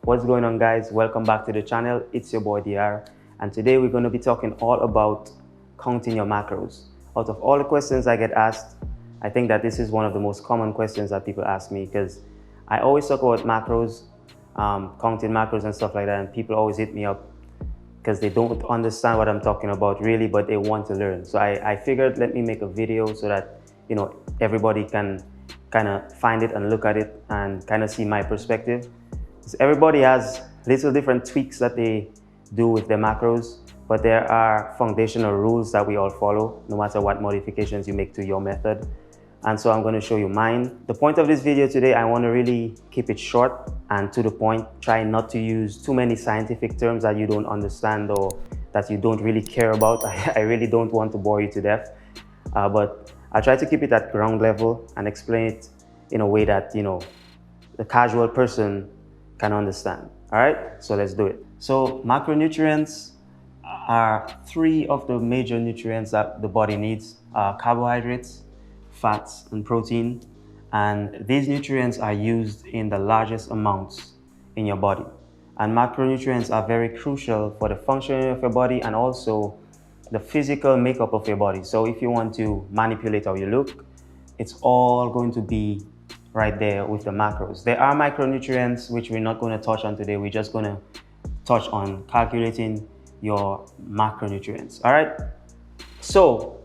What's going on, guys? Welcome back to the channel. It's your boy DR, and today we're going to be talking all about counting your macros. Out of all the questions I get asked, I think that this is one of the most common questions that people ask me, because I always talk about macros, counting macros and stuff like that, and people always hit me up because they don't understand what I'm talking about really, but they want to learn. So I figured, let me make a video so that everybody can kind of find it and look at it and kind of see my perspective. So everybody has little different tweaks that they do with their macros, but there are foundational rules that we all follow, no matter what modifications you make to your method. And so I'm going to show you mine. The point of this video today, I want to really keep it short and to the point. Try not to use too many scientific terms that you don't understand or that you don't really care about. I really don't want to bore you to death, but I'll try to keep it at ground level and explain it in a way that, the casual person can understand. All right, so let's do it. So macronutrients are three of the major nutrients that the body needs: carbohydrates, fats, and protein. And these nutrients are used in the largest amounts in your body. And macronutrients are very crucial for the functioning of your body and also the physical makeup of your body. So if you want to manipulate how you look, it's all going to be right there with the macros. There are micronutrients which we're not going to touch on today. We're just going to touch on calculating your macronutrients. All right. So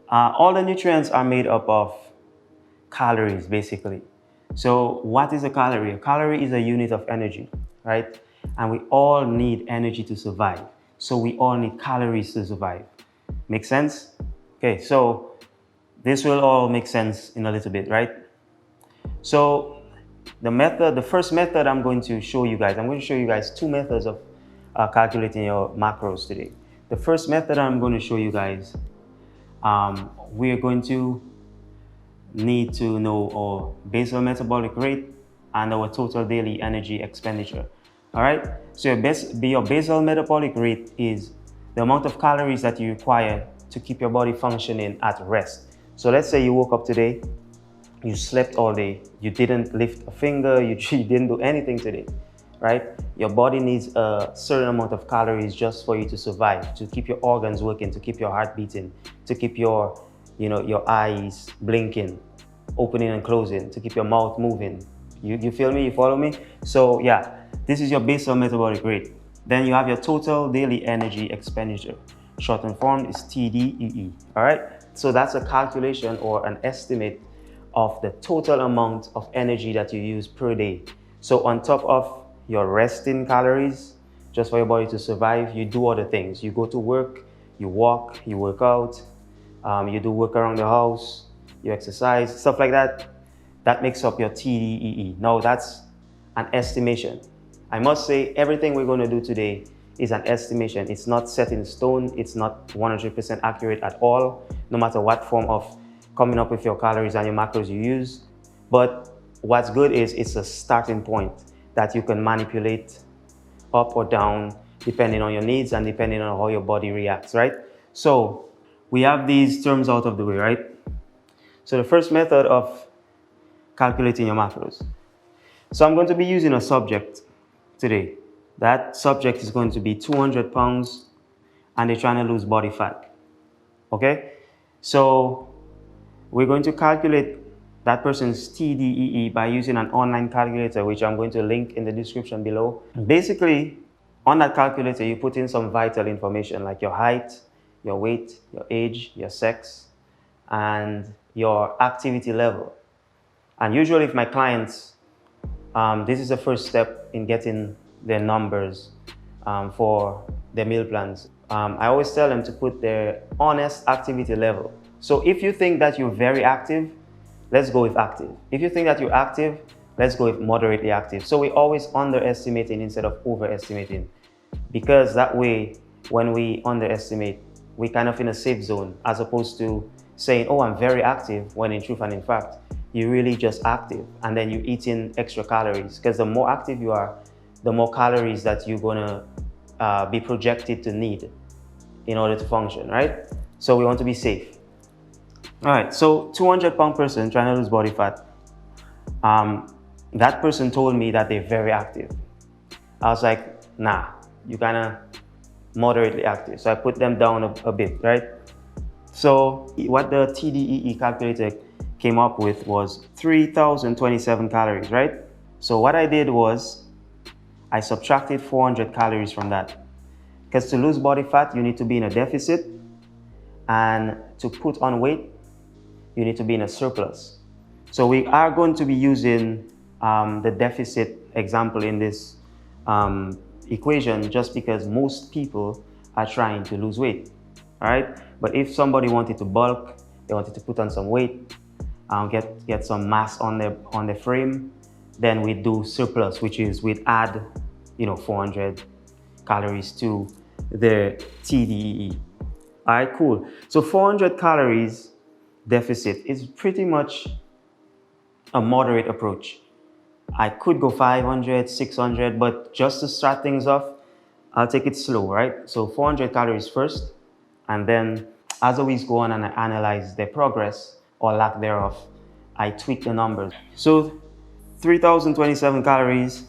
all the nutrients are made up of calories, basically. So what is a calorie? A calorie is a unit of energy, right? And we all need energy to survive. So we all need calories to survive. Make sense? Okay, so this will all make sense in a little bit, right? So the first method I'm going to show you guys, I'm going to show you guys two methods of calculating your macros today. The first method I'm going to show you guys, we're going to need to know our basal metabolic rate and our total daily energy expenditure. All right, so your basal metabolic rate is the amount of calories that you require to keep your body functioning at rest. So let's say you woke up today, you slept all day, you didn't lift a finger, you didn't do anything today, right? Your body needs a certain amount of calories just for you to survive, to keep your organs working, to keep your heart beating, to keep your eyes blinking, opening and closing, to keep your mouth moving. You feel me? You follow me? So yeah, this is your basal metabolic rate. Then you have your total daily energy expenditure. Shortened form is TDEE. All right. So that's a calculation or an estimate of the total amount of energy that you use per day. So on top of your resting calories, just for your body to survive, you do other things. You go to work, you walk, you work out, you do work around the house, you exercise, stuff like that. That makes up your TDEE. Now that's an estimation. I must say everything we're going to do today is an estimation. It's not set in stone. It's not 100% accurate at all, no matter what form of coming up with your calories and your macros you use. But what's good is it's a starting point that you can manipulate up or down depending on your needs and depending on how your body reacts, right? So we have these terms out of the way, right? So the first method of calculating your macros. So I'm going to be using a subject today. That subject is going to be 200 pounds and they're trying to lose body fat. Okay? So we're going to calculate that person's TDEE by using an online calculator, which I'm going to link in the description below. Basically, on that calculator, you put in some vital information like your height, your weight, your age, your sex, and your activity level. And usually with my clients, this is the first step in getting their numbers for their meal plans. I always tell them to put their honest activity level. So if you think that you're very active, let's go with active. If you think that you're active, let's go with moderately active. So we're always underestimating instead of overestimating, because that way, when we underestimate, we kind of in a safe zone, as opposed to saying, oh, I'm very active, when in truth and in fact, you're really just active, and then you're eating extra calories, because the more active you are, the more calories that you're gonna be projected to need in order to function, right? So we want to be safe. All right, so 200-pound person trying to lose body fat. That person told me that they're very active. I was like, nah, you kind of moderately active. So I put them down a bit, right? So what the TDEE calculator came up with was 3,027 calories, right? So what I did was I subtracted 400 calories from that. Because to lose body fat, you need to be in a deficit, and to put on weight, you need to be in a surplus. So we are going to be using the deficit example in this equation just because most people are trying to lose weight, all right? But if somebody wanted to bulk, they wanted to put on some weight, get some mass on the frame, then we do surplus, which is we'd add 400 calories to the TDEE. All right, cool. So 400 calories deficit is pretty much a moderate approach. I could go 500, 600, but just to start things off, I'll take it slow, right? So 400 calories first, and then as the weeks go on and I analyze their progress or lack thereof, I tweak the numbers. So 3,027 calories,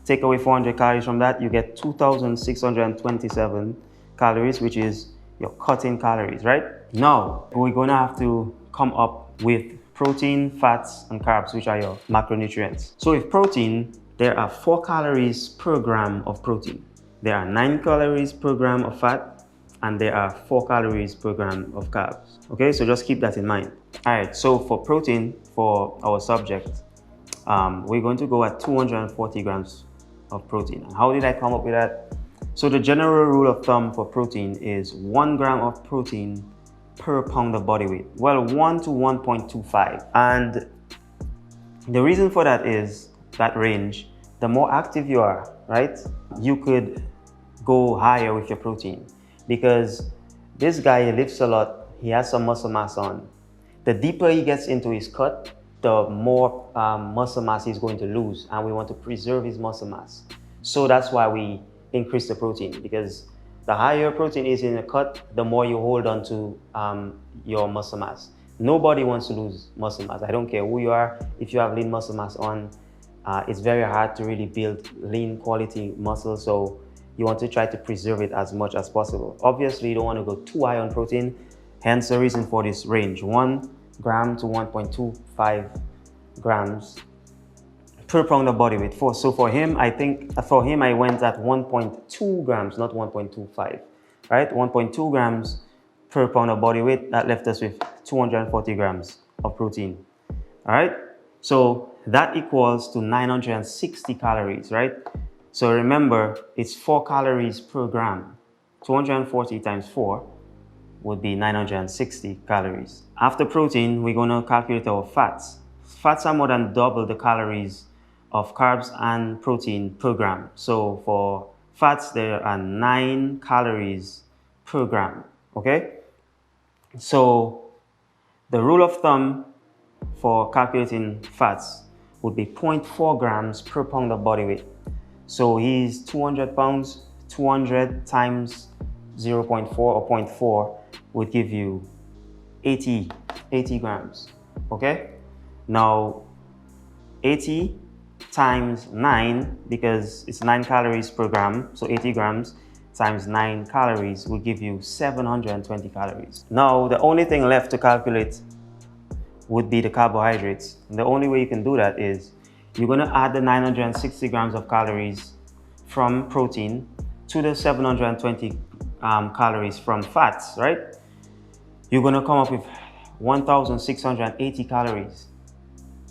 take away 400 calories from that, you get 2,627 calories, which is your cut-in calories, right? Now, we're gonna have to come up with protein, fats, and carbs, which are your macronutrients. So with protein, there are 4 calories per gram of protein. There are 9 calories per gram of fat, and there are 4 calories per gram of carbs. Okay, so just keep that in mind. All right, so for protein, for our subject, we're going to go at 240 grams of protein. And how did I come up with that? So the general rule of thumb for protein is 1 gram of protein per pound of body weight. Well, 1 to 1.25. And the reason for that is that range, the more active you are, right? You could go higher with your protein because this guy lifts a lot, he has some muscle mass on. The deeper he gets into his cut, the more muscle mass he's going to lose, and we want to preserve his muscle mass. So that's why we increase the protein, because the higher protein is in a cut, the more you hold on to your muscle mass. Nobody wants to lose muscle mass. I don't care who you are. If you have lean muscle mass on, it's very hard to really build lean quality muscle. So you want to try to preserve it as much as possible. Obviously, you don't want to go too high on protein. Hence the reason for this range, 1 gram to 1.25 grams per pound of body weight. So for him, I went at 1.2 grams, not 1.25, right? 1.2 grams per pound of body weight. That left us with 240 grams of protein, all right? So that equals to 960 calories, right? So remember, it's 4 calories per gram. 240 times 4 would be 960 calories. After protein, we're going to calculate our fats. Fats are more than double the calories of carbs and protein per gram. So for fats, there are 9 calories per gram, okay? So the rule of thumb for calculating fats would be 0.4 grams per pound of body weight. So he's 200 pounds, 200 times 0.4 or 0.4 would give you 80 grams, okay? Now, 80 times 9, because it's 9 calories per gram, so 80 grams times 9 calories will give you 720 calories. Now, the only thing left to calculate would be the carbohydrates. And the only way you can do that is you're going to add the 960 grams of calories from protein to the 720 calories from fats, right? You're going to come up with 1,680 calories,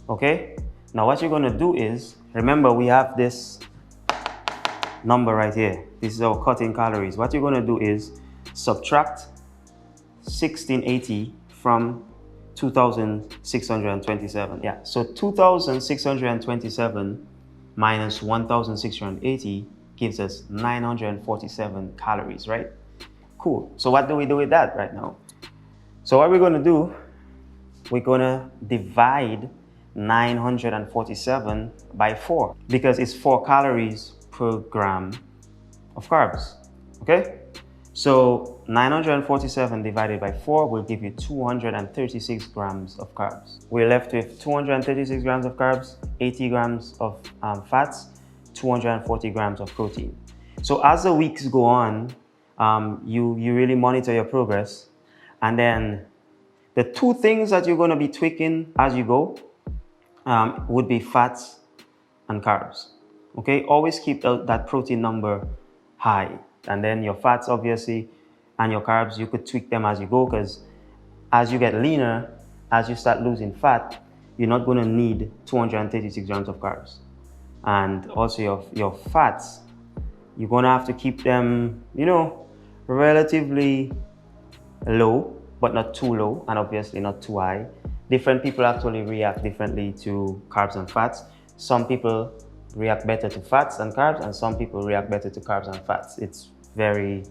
okay? Now what you're going to do is, remember we have this number right here. This is our cut-in calories. What you're going to do is subtract 1,680 from 2,627. Yeah, so 2,627 minus 1,680 gives us 947 calories, right? Cool. So what do we do with that right now? So what we're going to do, we're going to divide 947 by 4 because it's 4 calories per gram of carbs, okay? So 947 divided by 4 will give you 236 grams of carbs. We're left with 236 grams of carbs, 80 grams of fats, 240 grams of protein. So as the weeks go on, you really monitor your progress. And then the two things that you're going to be tweaking as you go would be fats and carbs. Okay, always keep that protein number high. And then your fats, obviously, and your carbs, you could tweak them as you go, because as you get leaner, as you start losing fat, you're not going to need 236 grams of carbs. And also your fats, you're going to have to keep them, relatively low, but not too low, and obviously not too high. Different people actually react differently to carbs and fats. Some people react better to fats and carbs, and some people react better to carbs and fats. It's very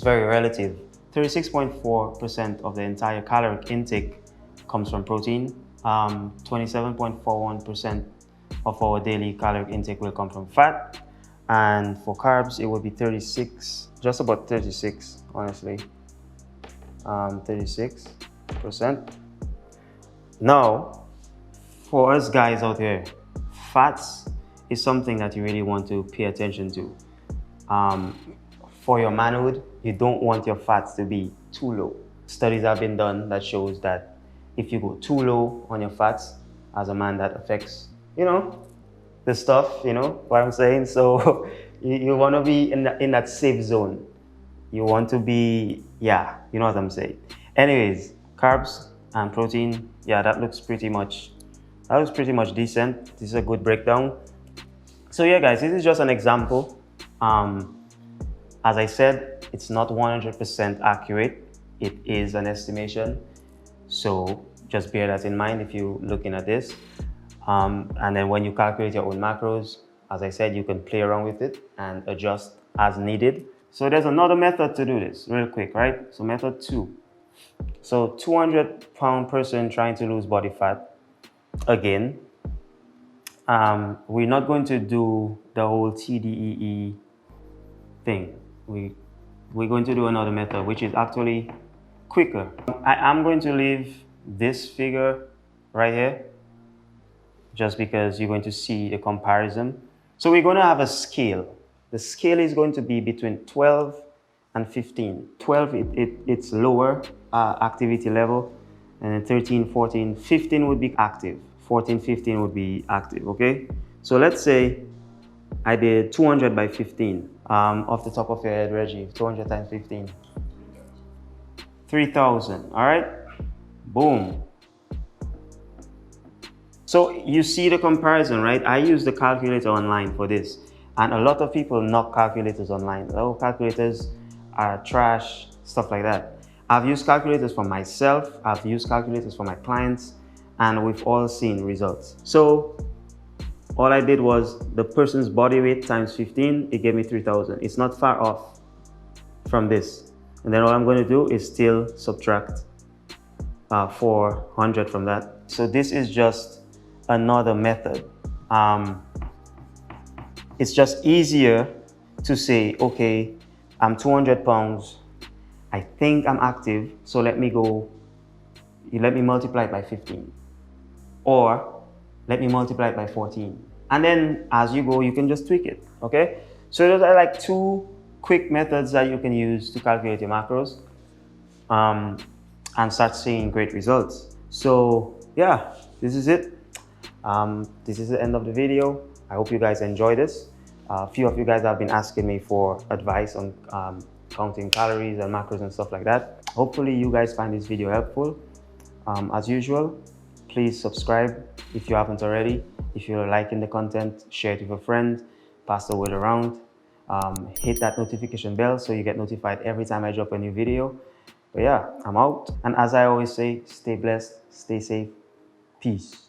relative. 36.4% of the entire caloric intake comes from protein. 27.41% of our daily caloric intake will come from fat. And for carbs, it would be 36, just about 36, honestly. 36%. Now, for us guys out there, fats is something that you really want to pay attention to. For your manhood, you don't want your fats to be too low. Studies have been done that shows that if you go too low on your fats, as a man, that affects, the stuff, what I'm saying? So you want to be in that safe zone. You want to be, yeah, you know what I'm saying. Anyways, carbs and protein, yeah, that looks pretty much decent. This is a good breakdown. So yeah, guys, this is just an example. As I said, it's not 100% accurate. It is an estimation. So just bear that in mind if you're looking at this. And then when you calculate your own macros, as I said, you can play around with it and adjust as needed. So there's another method to do this real quick, right? So method 2. So 200-pound person trying to lose body fat. Again, we're not going to do the whole TDEE thing. We're going to do another method, which is actually quicker. I am going to leave this figure right here, just because you're going to see the comparison. So we're going to have a scale. The scale is going to be between 12 and 15. 12, it's lower activity level, and then 13, 14, 15 would be active. 14, 15 would be active, okay? So let's say I did 200 by 15. Off the top of your head, Reggie, 200 times 15. 3,000, all right? Boom. So you see the comparison, right? I use the calculator online for this. And a lot of people knock calculators online. Oh, calculators are trash, stuff like that. I've used calculators for myself. I've used calculators for my clients, and we've all seen results. So all I did was the person's body weight times 15, it gave me 3,000. It's not far off from this. And then all I'm going to do is still subtract 400 from that. So this is just another method. It's just easier to say, okay, I'm 200 pounds. I think I'm active. So let me multiply it by 15. Or let me multiply it by 14. And then as you go, you can just tweak it, okay? So those are like two quick methods that you can use to calculate your macros and start seeing great results. So yeah, this is it. This is the end of the video. I hope you guys enjoy this. A few of you guys have been asking me for advice on counting calories and macros and stuff like that. Hopefully you guys find this video helpful. As usual, please subscribe if you haven't already. If you're liking the content, share it with a friend, pass the word around. Hit that notification bell so you get notified every time I drop a new video. But yeah, I'm out. And as I always say, stay blessed, stay safe, peace.